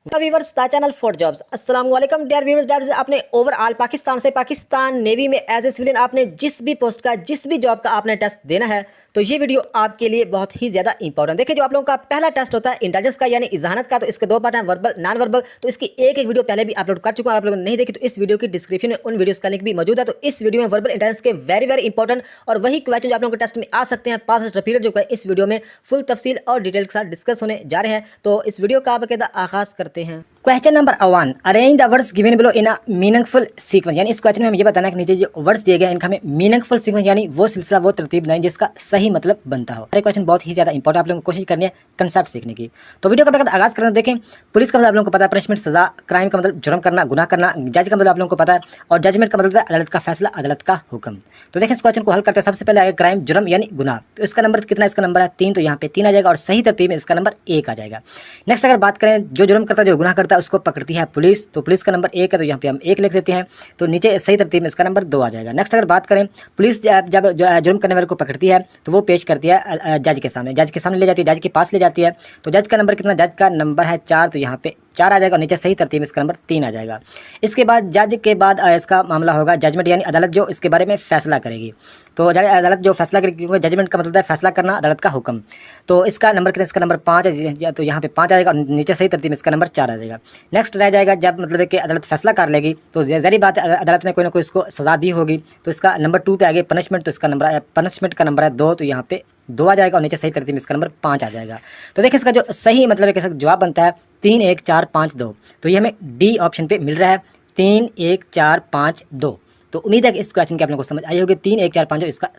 Viewers the channel for jobs. अस्सलाम वालेकुम dear viewers. आपने ओवरऑल पाकिस्तान से पाकिस्तान नेवी में एज ए सिविलियन आपने जिस भी पोस्ट का जिस भी जॉब का आपने टेस्ट देना है तो ये वीडियो आपके लिए बहुत ही ज़्यादा इंपॉर्टेंट। देखिए, जो आप लोगों का पहला टेस्ट होता है इंटेलिजेंस का यानी इजानत का, तो इसके दो पार्ट हैं, वर्बल नॉन वर्बल। तो इसकी एक वीडियो पहले भी अपलोड कर चुका हूं, आप लोगों ने नहीं देखी तो इस वीडियो की डिस्क्रिप्शन में उन वीडियोस का लिंक भी मौजूद है। तो इस वीडियो में वर्बल इंटेलिजेंस के वेरी वेरी इंपॉर्टेंट और वही क्वेश्चन जो आप लोगों के टेस्ट में आ सकते हैं पास्ट रिपीटेड जो है इस वीडियो में फुल तफसील और डिटेल के साथ डिस्कस होने जा रहे हैं। तो इस वीडियो का बाकायदा आगाज करते हैं। Question number 1, arrange the words given below in a meaningful sequence. यानी इस क्वेश्चन में हमें ये बताना है कि नीचे जो वर्ड्स दिए गए हैं इनका हमें मीनिंगफुल सीक्वेंस यानी वो सिलसिला वो तरतीब बनाएं जिसका सही मतलब बनता हो। क्वेश्चन बहुत ही ज्यादा इंपॉर्टेंट, आप लोगों को कोशिश करनी है कंसेप्ट सीखने की। तो वीडियो का बेहद आगाज करना। देखें, पुलिस का मतलब आप लोगों को पता है पनिशमेंट सजा, क्राइम का मतलब जुर्म करना गुनाह करना, जज का मतलब आप लोगों को पता है और जजमेंट का मतलब अदालत का फैसला अदालत का हुक्म। तो देखें इस क्वेश्चन को हल करते हैं। सबसे पहले आएगा क्राइम जुर्म यानी गुनाह, तो इसका नंबर कितना, इसका नंबर है 3, तो यहाँ पे 3 आ जाएगा और सही तरतीब में इसका नंबर 1 आ जाएगा। नेक्स्ट अगर बात करें जो जुर्म करता है जो गुनाह करता है उसको पकड़ती है पुलिस, तो पुलिस का नंबर 1 है तो यहाँ पे हम 1 लिख देते हैं, तो नीचे सही तरतीब में इसका नंबर 2 आ जाएगा। नेक्स्ट अगर बात करें पुलिस जब जुर्म करने वाले को पकड़ती है तो वो पेश करती है जज के सामने ले जाती है, जज के पास ले जाती है। तो जज का नंबर कितना, जज का नंबर है 4, तो यहाँ पे 4 आ जाएगा और नीचे सही तरतीब में इसका नंबर 3 आ जाएगा। इसके बाद जज के बाद इसका मामला होगा जजमेंट यानी अदालत जो इसके बारे में फैसला करेगी। तो अदालत जो फैसला करेगी, क्योंकि जजमेंट का मतलब है फैसला करना, अदालत का हुक्म। तो इसका नंबर कितना, इसका नंबर 5 है, तो यहाँ पे 5 आ जाएगा और नीचे सही तरतीब में इसका नंबर 4 आ जाएगा। नेक्स्ट रह जाएगा जब मतलब है कि अदालत फैसला कर लेगी तो ज़ाहिर बात है अदालत ने कोई ना कोई इसको सजा दी होगी, तो इसका नंबर 2 पे आ गया पनिशमेंट, तो इसका नंबर पनिशमेंट का नंबर है 2, तो यहाँ पे 2 आ जाएगा और नीचे सही तरतीब में इसका नंबर 5 आ जाएगा। तो देखिए इसका जो सही मतलब है कि जवाब बनता है 3 1 4 5 2, तो ये हमें डी ऑप्शन पे मिल रहा है 3 1 4 5 2। तो उम्मीद है कि इस क्वेश्चन की आप लोगों को समझ आई होगी। 3 1 4 5 2 इसका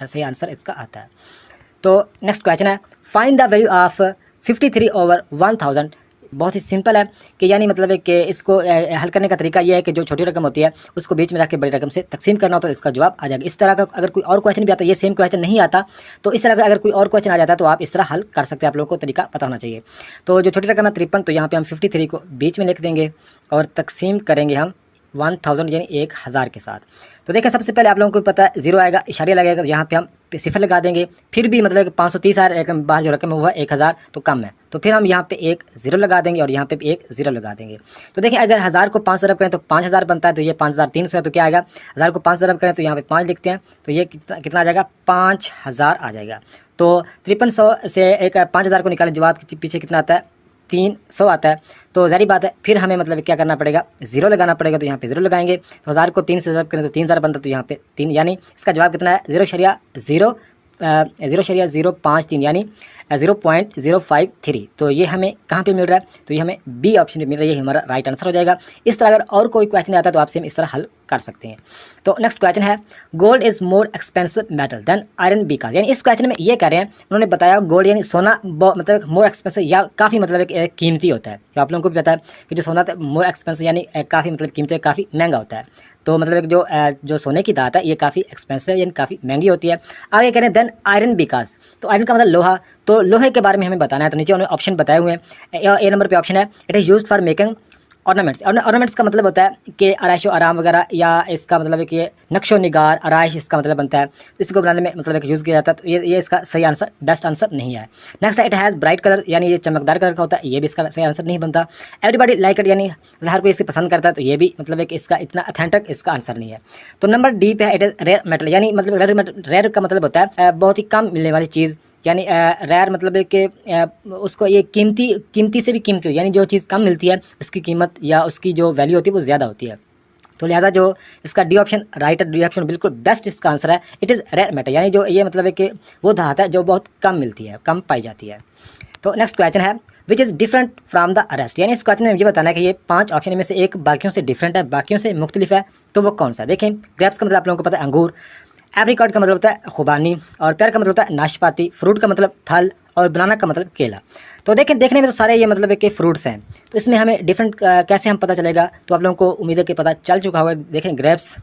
सही आंसर इसका आता है। तो नेक्स्ट क्वेश्चन है फाइंड द वैल्यू ऑफ 53/1000। बहुत ही सिंपल है कि यानी मतलब है कि इसको हल करने का तरीका यह है कि जो छोटी रकम होती है उसको बीच में रख के बड़ी रकम से तकसीम करना हो तो इसका जवाब आ जाएगा। इस तरह का अगर कोई और क्वेश्चन भी आता है, ये सेम क्वेश्चन नहीं आता तो इस तरह का अगर कोई और क्वेश्चन आ जाता है तो आप इस तरह हल कर सकते हैं, आप लोगों को तरीका पता होना चाहिए। तो जो छोटी रकम है 53, तो यहाँ पे हम 53 को बीच में लिख देंगे और तकसीम करेंगे हम 1000 यानी 1000 के साथ। तो देखिए सबसे पहले आप लोगों को पता है 0 आएगा, इशारिया लगेगा, तो यहाँ पे हम सिफर लगा देंगे। फिर भी मतलब 530 आ रहा है, बाहर जो रकम है वो 1000 तो कम है, तो फिर हम यहाँ पे एक 0 लगा देंगे और यहाँ पे भी एक 0 लगा देंगे। तो देखिए अगर 1000 को 5 अरब करें तो 5000 बनता है, तो ये 5300 है, तो क्या आएगा 1000 को 5 अरब करें तो यहाँ पे 5 लिखते हैं, तो ये कितना आ जाएगा 5000 आ जाएगा। तो 5300 से एक 5000 को निकालें, जवाब के पीछे कितना आता है 300 आता है। तो जारी बात है फिर हमें मतलब क्या करना पड़ेगा 0 लगाना पड़ेगा, तो यहाँ पे 0 लगाएंगे। तो 1000 को 3 से ज़रब करें तो 3000 बनता है, तो यहाँ पे 3 यानी इसका जवाब कितना है 0.053 यानी 0.053। तो ये हमें कहाँ पे मिल रहा है, तो ये हमें बी ऑप्शन पे मिल रहा है, ये हमारा राइट आंसर हो जाएगा। इस तरह अगर और कोई क्वेश्चन आता है तो आपसे हम इस तरह हल कर सकते हैं। तो नेक्स्ट क्वेश्चन है gold is more expensive metal than iron because. यानी इस क्वेश्चन में ये कह रहे हैं, उन्होंने बताया गोल्ड यानी सोना मतलब मोर एक्सपेंसिव या काफ़ी मतलब कीमती होता है। तो आप लोगों को भी पता है कि जो सोना मोर एक्सपेंसिव यानी काफ़ी मतलब कीमती है, काफ़ी महंगा होता है। तो मतलब जो सोने की धात है ये काफ़ी एक्सपेंसिव यानी काफ़ी महंगी होती है। आगे कह रहे हैं देन आयरन बिकॉज, तो आयरन का मतलब लोहा, तो लोहे के बारे में हमें बताना है। तो नीचे उन्होंने ऑप्शन बताए हुए हैं, ए नंबर पे ऑप्शन है it is used for making ornaments. Ornaments का मतलब होता है कि आराइश व आराम वगैरह, या इसका मतलब है कि नक्शो निगार आराइश इसका मतलब बनता है, तो इसको बनाने में मतलब यूज़ किया जाता है। तो ये इसका सही आंसर बेस्ट आंसर नहीं है। नेक्स्ट है इट हैज़ ब्राइट कलर, यानी ये चमकदार कलर का होता है, ये भी इसका सही आंसर नहीं बनता। एवरीबॉडी लाइक इट, यानी हर कोई इसे पसंद करता है, तो ये भी मतलब है कि इसका इतना अथेंटिक इसका आंसर नहीं है। तो नंबर डी पे है इट इज़ रेयर मेटल, यानी मतलब रेयर का मतलब होता है बहुत ही कम मिलने वाली चीज़, यानी रेयर मतलब है कि उसको ये कीमती से भी कीमती, यानी जो चीज़ कम मिलती है उसकी कीमत या उसकी जो वैल्यू होती है वो ज़्यादा होती है। तो लिहाजा जो इसका डी ऑप्शन राइट है, डी ऑप्शन बिल्कुल बेस्ट इसका आंसर है। इट इज़ रेयर मेटल, यानी जो ये मतलब है कि वो धात है जो बहुत कम मिलती है, कम पाई जाती है। तो नेक्स्ट क्वेश्चन है which is different from the arrest, यानी इस क्वेश्चन में ये बताना है कि ये 5 ऑप्शन में से एक बाकियों से डिफरेंट है, बाकियों से मुख्तलिफ है, तो वो कौन सा है। देखें ग्रेप्स का मतलब आप लोगों को पता है अंगूर, एप्रिकॉट का मतलब होता है खुबानी, और पेयर का मतलब होता है नाशपाती, फ्रूट का मतलब फल, और बनाना का मतलब केला। तो देखें देखने में तो सारे ये मतलब है कि फ्रूट्स हैं, तो इसमें हमें डिफरेंट कैसे हम पता चलेगा, तो आप लोगों को उम्मीद है कि पता चल चुका होगा। देखें ग्रेप्स,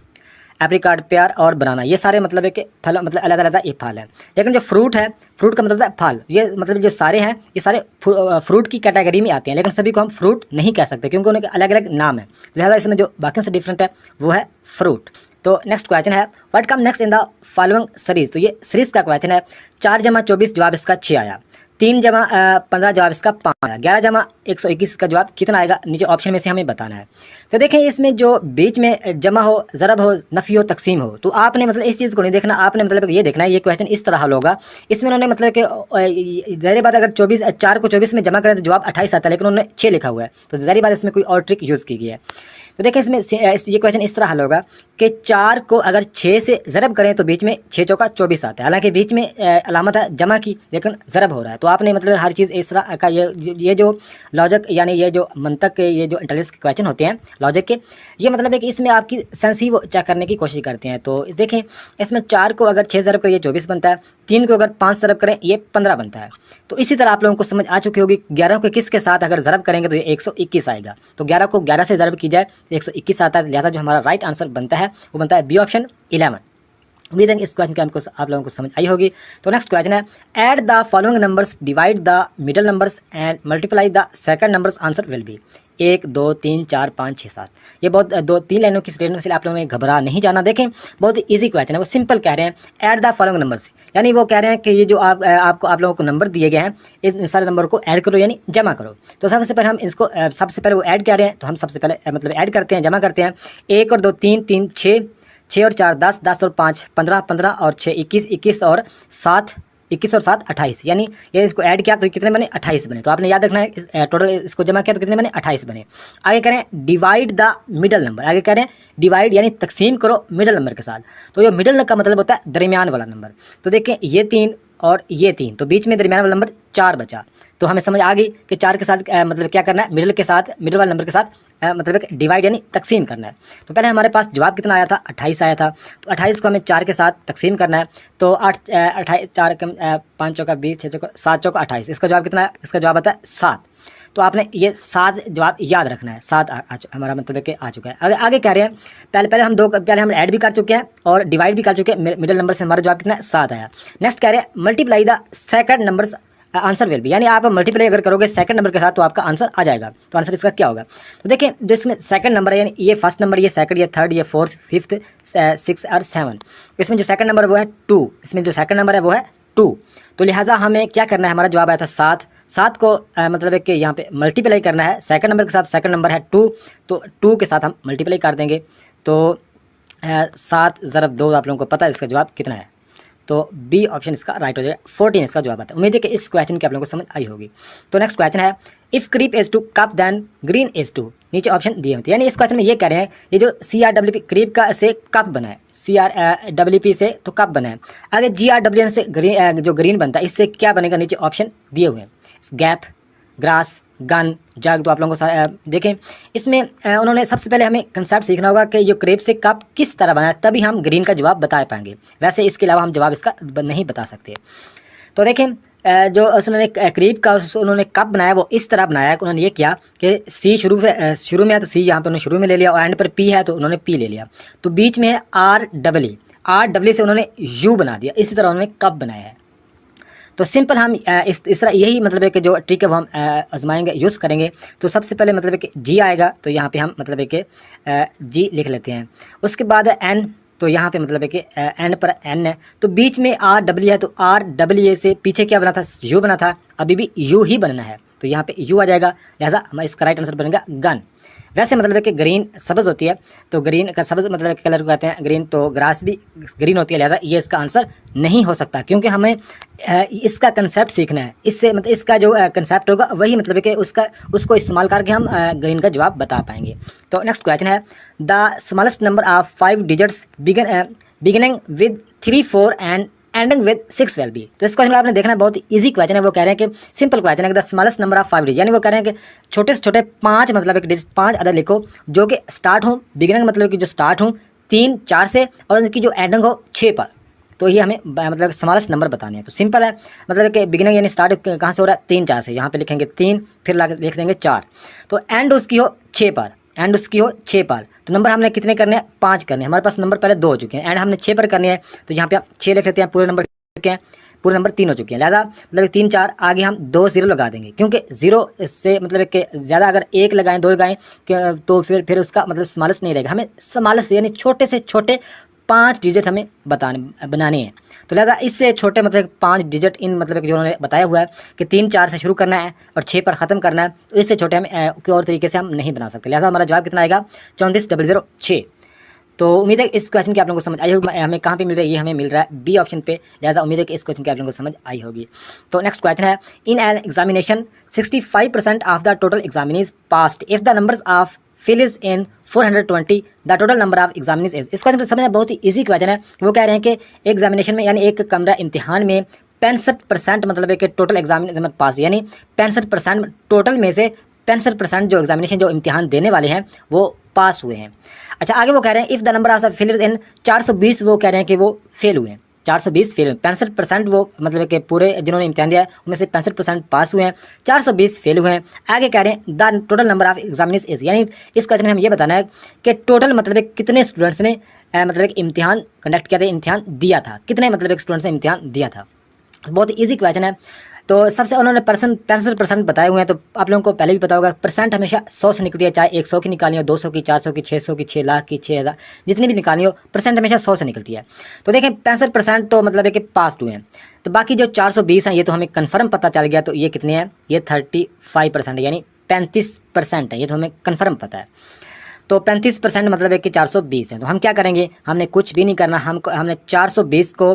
एप्रिकॉट, पेयर और बनाना, ये सारे मतलब है कि फल मतलब अलग अलग ये फल है। लेकिन जो फ्रूट है, फ्रूट का मतलब है फल, ये मतलब जो सारे हैं ये सारे फ्रूट की कैटेगरी में आते हैं, लेकिन सभी को हम फ्रूट नहीं कह सकते क्योंकि उनके अलग अलग नाम है। लिहाजा इसमें जो बाकियों से डिफरेंट है वो है फ्रूट। तो नेक्स्ट क्वेश्चन है what come next in the following series, तो ये सीरीज का क्वेश्चन है। 4 जमा 24 जवाब इसका 6 आया। 3 जमा 15 जवाब इसका 5 आया। 11 जमा 121 का जवाब कितना आएगा, नीचे ऑप्शन में से हमें बताना है। तो देखें इसमें जो बीच में जमा हो, ज़रब हो, नफ़ी हो, तकसीम हो, तो आपने मतलब इस चीज़ को नहीं देखना, आपने मतलब ये देखना है ये क्वेश्चन इस तरह हल होगा। इसमें उन्होंने मतलब कि ज़ाहिर बात अगर 4 को 24 में जमा करें तो जवाब 28 आता है, लेकिन उन्होंने 6 लिखा हुआ है, तो ज़ाहिर बात इसमें कोई और ट्रिक यूज़ की गई है। तो देखिए इसमें ये क्वेश्चन इस तरह हल होगा कि 4 को अगर 6 से ज़रब करें तो बीच में 6 चौका 24 आता है। हालांकि बीच में अलामत है जमा की, लेकिन ज़रब हो रहा है। तो आपने मतलब हर चीज़ इस तरह का ये जो लॉजिक यानी ये जो मंतक के ये जो इंटेलिजेंस के क्वेश्चन होते हैं लॉजिक के, ये मतलब है कि इसमें आपकी सेंस ही वो चेक करने की कोशिश करते हैं। तो देखें इसमें 4 को अगर 6 ज़रब करें ये 24 बनता है, 3 को अगर 5 ज़रब करें ये 15 बनता है। तो इसी तरह आप लोगों को समझ आ चुकी होगी 11 को किस के साथ अगर ज़रब करेंगे तो ये 121 आएगा। तो 11 को 11 से ज़रब की जाए तो 121 आता है। लिहाजा जो हमारा राइट आंसर बनता है वो बनता है बी ऑप्शन 11। उम्मीद है इस क्वेश्चन की आप लोगों को समझ आई होगी। तो नेक्स्ट क्वेश्चन है, add the following numbers, divide the middle numbers and multiply the second numbers, answer will be 1 2 3 4 5 6 7। ये बहुत 2-3 लाइनों की स्टेटमेंट से आप लोगों ने घबरा नहीं जाना। देखें बहुत ईजी क्वेश्चन है, वो सिंपल कह रहे हैं ऐड द फॉलोइंग नंबर्स, यानी वो कह रहे हैं कि ये जो आप लोगों को नंबर दिए गए हैं इस सारे नंबर को ऐड करो यानी जमा करो। तो सबसे पहले हम इसको सबसे पहले वो ऐड कह रहे हैं, तो हम सबसे पहले मतलब ऐड करते हैं, जमा करते हैं। 1 और 2 3 3 6, 6 और 4 10, 10 और 5 15, 15 और 6 21, 21 और 7 21 और 7 28, यानी ये इसको ऐड किया तो कितने बने 28 बने। तो आपने याद रखना है टोटल इसको जमा किया तो कितने बने 28 बने। आगे करें डिवाइड द मिडल नंबर, आगे करें डिवाइड यानी तकसीम करो मिडल नंबर के साथ। तो ये मिडल का मतलब होता है दरमियान वाला नंबर। तो देखें ये 3 और ये 3, तो बीच में दरमियान वाला नंबर 4 बचा। तो हमें समझ आ गई कि 4 के साथ मतलब क्या करना है, मिडल के साथ, मिडल वाले नंबर के साथ मतलब डिवाइड यानी तकसीम करना है। तो पहले हमारे पास जवाब कितना आया था 28 आया था। तो 28 को हमें 4 के साथ तकसीम करना है। तो 8 28 4 5 चौका 20 6 चौका 7 चौका 28, इसका जवाब कितना है, इसका जवाब आता है 7। तो आपने ये 7 जवाब याद रखना है। 7 हमारा मतलब है कि आ चुका है। आगे कह रहे हैं पहले हम ऐड भी कर चुके हैं और डिवाइड भी कर चुके हैं, मिडिल नंबर से हमारा जवाब कितना है 7 आया। नेक्स्ट कह रहे हैं multiply the second numbers, answer will be, यानी आप मल्टीप्लाई अगर करोगे सेकंड नंबर के साथ तो आपका आंसर आ जाएगा। तो आंसर इसका क्या होगा, तो देखें जो इसमें सेकंड नंबर है यानी ये फर्स्ट नंबर, ये सेकंड, ये थर्ड, ये फोर्थ, फिफ्थ, 6 और 7, इसमें जो सेकंड नंबर वो है 2, इसमें जो सेकंड नंबर है वो है 2। तो लिहाजा हमें क्या करना है, हमारा जवाब आया था 7। 7 को मतलब है कि यहाँ पे मल्टीप्लाई करना है सेकंड नंबर के साथ। सेकंड नंबर है 2, तो 2 के साथ हम मल्टीप्लाई कर देंगे। तो 7 ज़रब 2 आप लोगों को पता है इसका जवाब कितना है। तो बी ऑप्शन इसका राइट हो जाएगा, 14 इसका जवाब आता है। उम्मीद है कि इस क्वेश्चन की आप लोगों को समझ आई होगी। तो नेक्स्ट क्वेश्चन है if creep is to cup then green is to, नीचे ऑप्शन दिए होते हैं। यानी इस क्वेश्चन में ये कह रहे हैं ये जो CRWP क्रीप का से कप बना है, CRWP से तो कप बना है। आगे GRWN से जो ग्रीन बनता है इससे क्या बनेगा, नीचे ऑप्शन दिए हुए हैं, गैप, ग्रास, गन, जग। तो आप लोगों को देखें इसमें उन्होंने सबसे पहले हमें कंसेप्ट सीखना होगा कि जो क्रेप से कप किस तरह बना है, तभी हम ग्रीन का जवाब बता पाएंगे। वैसे इसके अलावा हम जवाब इसका नहीं बता सकते। तो देखें जो उन्होंने क्रीप का उन्होंने कप बनाया वो इस तरह बनाया है कि उन्होंने ये किया कि सी शुरू में है तो सी यहाँ पे उन्होंने शुरू में ले लिया, और एंड पर पी है तो उन्होंने पी ले लिया। तो बीच में है RW से उन्होंने यू बना दिया। इसी तरह उन्होंने कप बनाया है। तो सिंपल हम इस तरह यही मतलब है कि जो ट्रिक है वो हम आजमाएंगे, यूज़ करेंगे। तो सबसे पहले मतलब है कि जी आएगा, तो यहाँ पे हम मतलब है कि जी लिख लेते हैं। उसके बाद एन, तो यहाँ पे मतलब है कि एंड पर एन है, तो बीच में RW है तो RWA से पीछे क्या बना था, यू बना था, अभी भी यू ही बनना है, तो यहाँ पे यू आ जाएगा। लिहाजा हमारा इसका राइट आंसर बनेगा गन। वैसे मतलब है कि ग्रीन सब्ज़ होती है, तो ग्रीन का सब्ज़ मतलब कलर को कहते हैं ग्रीन, तो ग्रास भी ग्रीन होती है। लिहाजा ये इसका आंसर नहीं हो सकता, क्योंकि हमें इसका कंसेप्ट सीखना है। इससे मतलब इसका जो कंसेप्ट होगा वही मतलब है कि उसको इस्तेमाल करके हम ग्रीन का जवाब बता पाएंगे। तो नेक्स्ट क्वेश्चन है the smallest number of 5 digits beginning with 3 4 and ending with 6 will be। तो इस क्वेश्चन को आपने देखना है, बहुत इजी क्वेश्चन है। वो कह रहे हैं कि सिंपल क्वेश्चन है कि the smallest number of 5 digit, यानी वो कह रहे हैं कि छोटे से छोटे 5 मतलब एक डिजिट 5 अदर लिखो जो कि स्टार्ट हो, बिगिनिंग मतलब कि जो स्टार्ट हो 3 4 से, और उनकी जो एंडिंग हो 6 पर। तो ये हमें मतलब स्मॉलेस्ट नंबर बताने हैं। तो सिंपल है, मतलब कि बिगिनिंग यानी स्टार्ट कहाँ से हो रहा है 3 4 से, यहाँ पे लिखेंगे 3, फिर लिख देंगे 4, तो एंड उसकी हो 6 पर, एंड उसकी हो 6 पर। तो नंबर हमने कितने करने हैं, 5 करने हैं। हमारे पास नंबर पहले 2 हो चुके हैं, एंड हमने 6 पर करने हैं, तो यहाँ पे आप 6 लिख लेते हैं। पूरे नंबर हैं, पूरे नंबर 3 हो चुके हैं। लिहाजा मतलब 3 4 आगे हम 2 0 लगा देंगे, क्योंकि 0 से मतलब कि ज़्यादा अगर 1 लगाएं 2 लगाएं तो फिर उसका मतलब स्मॉलेस्ट नहीं रहेगा। हमें स्मॉलेस्ट यानी छोटे से छोटे 5 डिजिट हमें बनाने हैं। तो लिहाजा इससे छोटे मतलब 5 डिजिट इन मतलब कि जो उन्होंने बताया हुआ है कि 3 4 से शुरू करना है और 6 पर ख़त्म करना है, तो इससे छोटे हम कोई और तरीके से हम नहीं बना सकते। लिहाजा हमारा जवाब कितना आएगा 34006। तो उम्मीद है इस क्वेश्चन की आप लोगों को समझ आई होगी। हमें कहाँ पे मिल रहा है, ये हमें मिल रहा है बी ऑप्शन पे। लिहाजा उम्मीद है कि इस क्वेश्चन की आप लोगों को समझ आई होगी। तो नेक्स्ट क्वेश्चन है, in an examination 65% of the total examinees passed if the numbers of fail is in 420 the total number of examinees is. इस क्वेश्चन को समझना बहुत ही ईजी क्वेश्चन है। वो कह रहे हैं कि एग्जामिनेशन में यानी एक कमरा इम्तिहान में 65% मतलब है कि टोटल एग्जामिनेशन पास, यानी 65% टोटल में से 65% जो एग्जामिनेशन जो इम्तिहान देने वाले हैं वो पास हुए हैं। अच्छा, आगे वो कह रहे हैं if the number of failures in 420, वो कह रहे हैं कि वो फेल हुए हैं, 420 फेल हुए। 65% वो मतलब कि पूरे जिन्होंने इम्तिहान दिया है उनमें से 65% पास हुए हैं, 420 फेल हुए हैं। आगे कह रहे हैं the total number of examinees is, यानी इस क्वेश्चन में हम ये बताना है कि टोटल मतलब कितने स्टूडेंट्स ने मतलब एक इम्तिहान कंडक्ट किया था, इम्तिहान दिया था, कितने मतलब एक स्टूडेंट्स ने इम्तिहान दिया था। बहुत ही ईजी क्वेश्चन है। तो सबसे उन्होंने 65% बताए हुए हैं। तो आप लोगों को पहले भी पता होगा परसेंट हमेशा 100 से निकलती है, चाहे 100 की निकाली हो, 200 की, 400 की, 600 की, 6 लाख की, 6000, जितनी भी निकाली हो, परसेंट हमेशा 100 से निकलती है। तो देखें 65% तो मतलब है कि पास हुए हैं। तो बाकी जो 420 हैं ये तो हमें कन्फर्म पता चल गया। तो ये कितने हैं, ये 35% है, यानी 35% है, ये तो हमें कन्फर्म पता है। तो 35% मतलब है कि 420 है। तो हम क्या करेंगे, हमने कुछ भी नहीं करना, हमने 420 को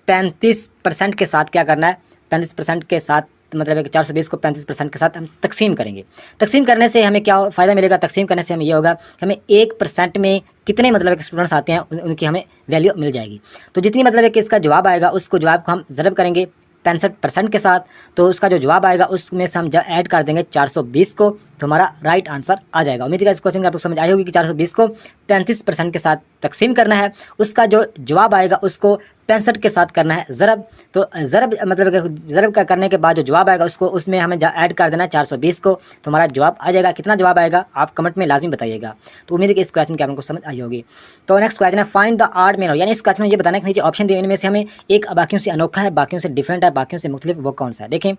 35% के साथ क्या करना है, 35% के साथ मतलब है कि 420 को 35% के साथ हम तकसीम करेंगे। तकसीम करने से हमें क्या फ़ायदा मिलेगा, तकसीम करने से हमें ये होगा कि हमें 1% में कितने मतलब है कि स्टूडेंट्स आते हैं उनकी हमें वैल्यू मिल जाएगी। तो जितनी मतलब है कि इसका जवाब आएगा उसको जवाब को हम ज़रब करेंगे 65% के साथ। तो उसका जो जवाब आएगा उसमें से हम ऐड कर देंगे 420 को, तो हमारा राइट आंसर आ जाएगा। उम्मीद है इस क्वेश्चन की आपको समझ आई होगी कि 420 को 35% के साथ तकसीम करना है, उसका जो जवाब आएगा उसको 65 के साथ करना है ज़रब। तो ज़रब मतलब ज़रब का करने के बाद जो जवाब आएगा उसको उसमें हमें ऐड कर देना है 420 को, तो हमारा जवाब आ जाएगा। कितना जवाब आएगा आप कमेंट में लाजमी बताइएगा। तो उम्मीद है कि इस क्वेश्चन की आपको समझ आई होगी। तो नेक्स्ट क्वेश्चन है फाइंड द ऑड मैन, यानी इस क्वेश्चन में ये बताना है कि नीचे ऑप्शन दिए इनमें से हमें एक बाकियों से अनोखा है, बाकियों से डिफरेंट है, बाकियों से मुख्तलिफ वो कौन सा है। देखें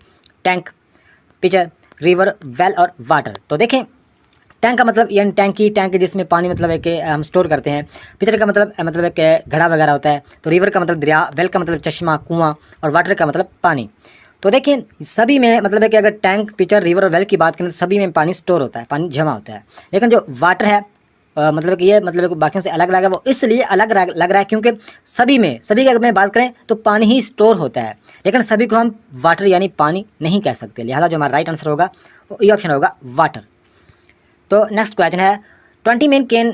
टैंक, पिक्चर, रिवर, वेल और वाटर। तो देखें टैंक का मतलब यानी टैंक जिसमें पानी मतलब है कि हम स्टोर करते हैं। पिक्चर का मतलब है कि घड़ा वगैरह होता है। तो रिवर का मतलब दरिया, वेल का मतलब चश्मा, कुआं और वाटर का मतलब पानी। तो देखें सभी में मतलब है कि अगर टैंक, पिक्चर, रिवर और वेल की बात करें तो सभी में पानी स्टोर होता है, पानी जमा होता है। लेकिन जो वाटर है मतलब कि ये मतलब बाकियों से अलग अलग है, वो इसलिए अलग लग रहा है क्योंकि सभी की अगर मैं बात करें तो पानी ही स्टोर होता है, लेकिन सभी को हम वाटर यानी पानी नहीं कह सकते। लिहाजा जो हमारा राइट आंसर होगा वो ये ऑप्शन होगा वाटर। तो नेक्स्ट क्वेश्चन है 20 men can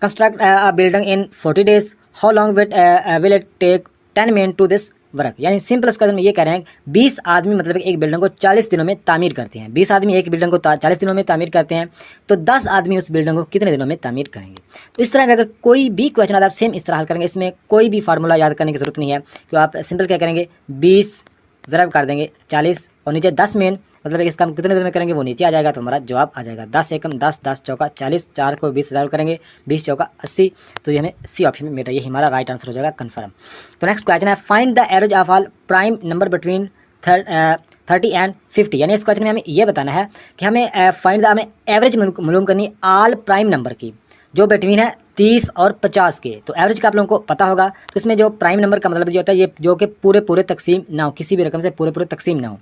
construct a building in 40 days, how long will it take 10 men to this work. यानी सिंपल क्वेश्चन में ये कह रहे हैं 20 आदमी मतलब एक बिल्डिंग को 40 दिनों में तामीर करते हैं। 20 आदमी एक बिल्डिंग को 40 दिनों में तामीर करते हैं, तो 10 आदमी उस बिल्डिंग को कितने दिनों में तामीर करेंगे। तो इस तरह का अगर कोई भी क्वेश्चन आप सेम इस तरह हल करेंगे, इसमें कोई भी फार्मूला याद करने की जरूरत नहीं है। तो आप सिंपल क्या करेंगे, 20 ज़रब कर देंगे 40 और नीचे 10 मेन मतलब इसका हम कितने देर में करेंगे वो नीचे आ जाएगा, तो हमारा जवाब आ जाएगा 10 एकम 10, 10 चौका 40, 4 को 20,000 करेंगे, 20 चौका 80। तो ये हमें सी ऑप्शन में मिल रहा है, ये हमारा राइट आंसर हो जाएगा कन्फर्म। तो नेक्स्ट क्वेश्चन है find the average of all prime number between 30 and 50। यानी इस क्वेश्चन में हमें ये बताना है कि हमें फाइंड द हमें एवरेज मालूम करनी ऑल प्राइम नंबर की जो बिटवीन है 30 और 50 के। तो एवरेज का आप लोगों को पता होगा। तो इसमें जो प्राइम नंबर का मतलब जो होता है ये जो कि पूरे तकसीम ना हो, किसी भी रकम से पूरे तकसीम ना हो।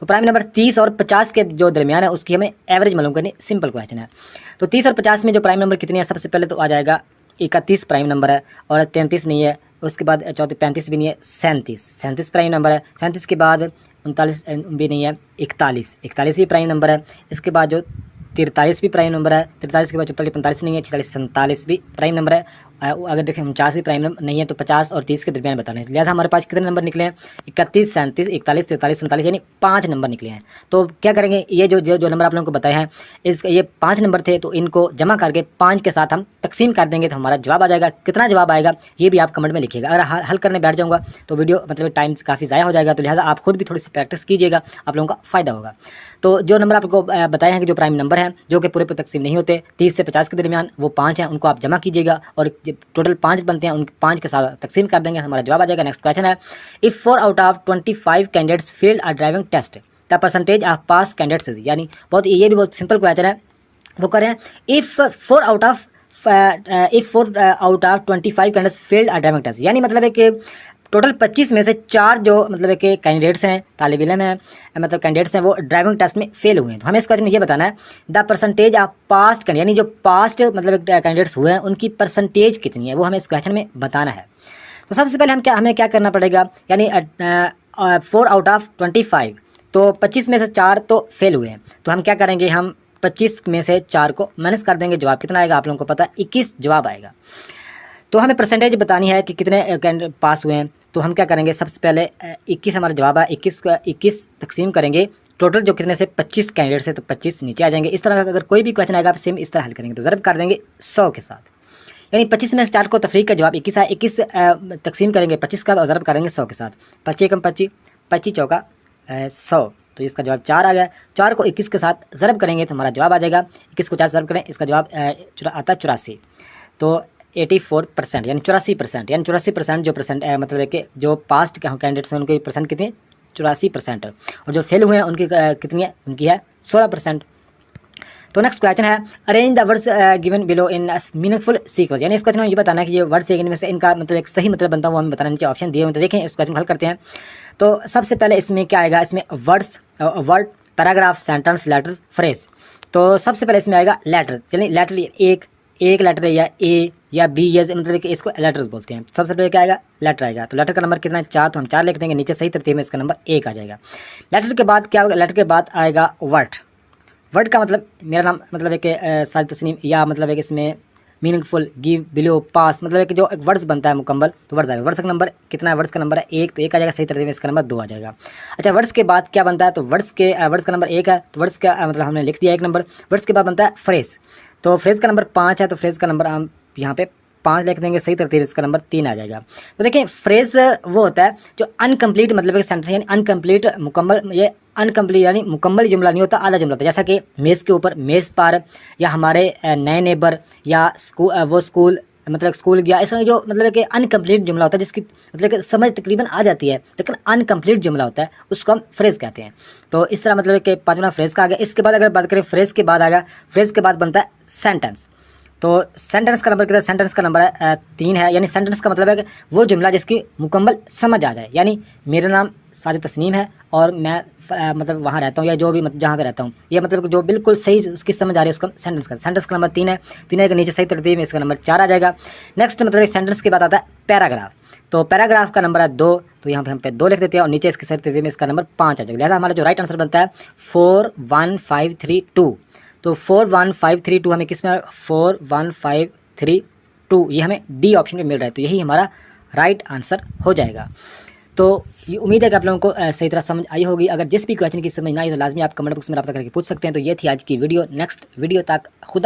तो प्राइम नंबर 30 और 50 के जो दरमियान है उसकी हमें एवरेज मालूम करनी, सिंपल क्वेश्चन है। तो 30 और 50 में जो प्राइम नंबर कितनी है, सबसे पहले तो आ जाएगा 31 प्राइम नंबर है और 33 नहीं है, उसके बाद चौथे 35 भी नहीं है, 37 प्राइम नंबर है। 37 के बाद 39 भी नहीं है, 41 भी प्राइम नंबर है। इसके बाद जो 43 भी प्राइम नंबर है, 43 के बाद 44 45 नहीं है, 46 47 भी प्राइम नंबर है। अगर देखें 49 भी प्राइम नंबर नहीं है, तो 50 और 30 के दरमियान बताना है। लिहाजा हमारे पास कितने नंबर निकले हैं, 31 37 41 43 47, यानी 5 नंबर निकले हैं। तो क्या करेंगे, ये जो नंबर आप लोगों को बताए हैं ये 5 नंबर थे, तो इनको जमा करके 5 के साथ हम तकसीम कर देंगे, तो हमारा जवाब आ जाएगा। कितना जवाब आएगा ये भी आप कमेंट में लिखिएगा। अगर हल करने बैठ जाऊँगा तो वीडियो मतलब टाइम काफ़ी ज़ाया हो जाएगा, तो लिहाजा आप खुद भी थोड़ी सी प्रैक्टिस कीजिएगा, आप लोगों का फ़ायदा होगा। तो जो नंबर आपको बताए हैं कि जो प्राइम नंबर हैं जो कि पूरे तकसीम नहीं होते 30 से 50 के दरमियान, वो 5 हैं, उनको आप जमा कीजिएगा और टोटल 5 बनते हैं, उन 5 के साथ तकसीम कर देंगे, हमारा जवाब आ जाएगा। नेक्स्ट क्वेश्चन है if 4 out of 25 candidates failed a driving test the percentage of pass candidates, यानी ये भी बहुत सिंपल क्वेश्चन है। वो करें if 4 out of if 4 out of 25 candidates failed a driving test, यानी मतलब है कि टोटल 25 में से 4 जो मतलब है कि कैंडिडेट्स हैं, तालिब इल्म हैं, मतलब कैंडिडेट्स हैं, वो ड्राइविंग टेस्ट में फेल हुए हैं। तो हमें इस क्वेश्चन में ये बताना है the percentage of past candidate, यानी जो पास्ट मतलब कैंडिडेट्स हुए हैं उनकी परसेंटेज कितनी है, वो हमें इस क्वेश्चन में बताना है। तो सबसे पहले हमें क्या करना पड़ेगा, यानी 4 आउट ऑफ 25, तो 25 में से 4 तो फेल हुए हैं, तो हम क्या करेंगे, हम 25 में से 4 को माइनस कर देंगे। जवाब कितना आएगा आप लोगों को पता है, 21 जवाब आएगा। तो हमें परसेंटेज बतानी है कि कितने कैंडिडेट पास हुए हैं। तो हम क्या करेंगे, सबसे पहले 21 हमारा जवाब है, 21 तकसीम करेंगे टोटल जो कितने से 25 कैंडिडेट है, तो 25 नीचे आ जाएंगे। इस तरह का अगर कोई भी क्वेश्चन आएगा आप सेम इस तरह हल करेंगे। तो ज़रब कर देंगे 100 के साथ, यानी 25 में से 4 को तफरीक का जवाब 21 है। 21 तकसीम करेंगे 25 का और ज़रब करेंगे 100 के साथ। 25 कम 25, 25 चौका 100, तो इसका जवाब 4 आ गया। 4 को 21 के साथ ज़रब करेंगे तो हमारा जवाब आ जाएगा, 21 को 4 से ज़रब करें, इसका जवाब आता है 84। तो 84%, यानी 84%, यानी 84% जो परसेंट मतलब है कि जो पास्ट कैंडिडेट्स हैं उनकी परसेंट कितनी है, 84%, और जो फेल हुए हैं उनकी कितनी है, उनकी है 16%। तो नेक्स्ट क्वेश्चन है arrange the words given below in meaningful sequence, यानी इस क्वेश्चन में ये बताना है कि ये वर्ड्स इनमें से इनका मतलब एक सही मतलब बनता है, वो हमें बताना, नीचे ऑप्शन दिए हुए। तो देखें इस क्वेश्चन को हल करते हैं। तो सबसे पहले इसमें क्या आएगा, इसमें word, paragraph, sentence, letters, phrase. तो सबसे पहले इसमें आएगा लेटर, यानी लेटर एक लेटर या ए या बी, या मतलब कि इसको लेटर्स बोलते हैं। सबसे पहले क्या आएगा, लेटर आएगा। तो लेटर का नंबर कितना है, 4, तो हम 4 लिख देंगे, नीचे सही तरतीब में इसका नंबर 1 आ जाएगा। लेटर के बाद क्या होगा, लेटर के बाद आएगा वर्ड का मतलब मेरा नाम मतलब है कि साजिद तस्नीम, या मतलब है कि इसमें मीनिंगफुल, गिव, बिलो, पास, मतलब है कि जो एक वर्ड्स बनता है मुकम्मल, तो वर्ड्स आएगा। वर्ड्स का नंबर कितना है, वर्ड्स का नंबर है 1, तो 1 आ जाएगा, सही तरतीब में इसका नंबर 2 आ जाएगा। अच्छा, वर्ड्स के बाद क्या बनता है, तो वर्ड्स का नंबर 1 है, तो वर्ड्स का मतलब हमने लिख दिया 1 नंबर। वर्ड्स के बाद बनता है फ्रेज, तो फ्रेज का नंबर 5 है, तो फ्रेज का नंबर हम यहाँ पे 5 लिख देंगे, सही तरतीब इसका नंबर 3 आ जाएगा। तो देखिए फ्रेज वो होता है जो अनकम्प्लीट मतलब सेंटेंस, यानी अनकम्प्लीट मुकम्मल, ये अनकम्प्लीट यानी मुकम्मल जुमला नहीं होता, आधा जुमला होता है। जैसा कि मेज़ के ऊपर, मेज़ पर, या हमारे नए नेबर, या स्कूल मतलब स्कूल गया, इस तरह जो मतलब कि अनकम्प्लीट जुमला होता है जिसकी मतलब कि समझ तकरीबन आ जाती है लेकिन अनकम्प्लीट जुमला होता है, उसको हम फ्रेज़ कहते हैं। तो इस तरह मतलब कि 5वां फ्रेज़ का आ गया। इसके बाद अगर बात करें फ्रेज़ के बाद आएगा, फ्रेज़ के बाद बनता है सेंटेंस। तो सेंटेंस का नंबर कितना है, सेंटेंस का नंबर है 3 है, यानी सेंटेंस का मतलब है कि वो जुमला जिसकी मुकम्मल समझ आ जाए, यानी मेरा नाम साजिद तस्नीम है और मैं मतलब वहाँ रहता हूँ, या जो भी मतलब जहाँ पे रहता हूँ, ये मतलब जो बिल्कुल सही उसकी समझ आ रही है उसका सेंटेंस का नंबर 3 है। 3 के नीचे सही तरतीब में इसका नंबर 4 आ जाएगा। नेक्स्ट मतलब सेंटेंस के बाद आता है पैराग्राफ, तो पैराग्राफ का नंबर है 2, तो यहाँ पे हम पे 2 लिख देते हैं और नीचे इसके सही तरतीब में इसका नंबर 5 आ जाएगा। लिहाजा हमारा जो राइट आंसर बनता है 41532। तो 41532 हमें किस में, 41532, ये हमें डी ऑप्शन में मिल रहा है, तो यही हमारा राइट आंसर हो जाएगा। तो ये उम्मीद है कि आप लोगों को सही तरह समझ आई होगी। अगर जिस भी क्वेश्चन की समझ ना आई तो लाजमी आप कमेंट बॉक्स में रब्ता करके पूछ सकते हैं। तो ये थी आज की वीडियो। नेक्स्ट वीडियो तक खुदा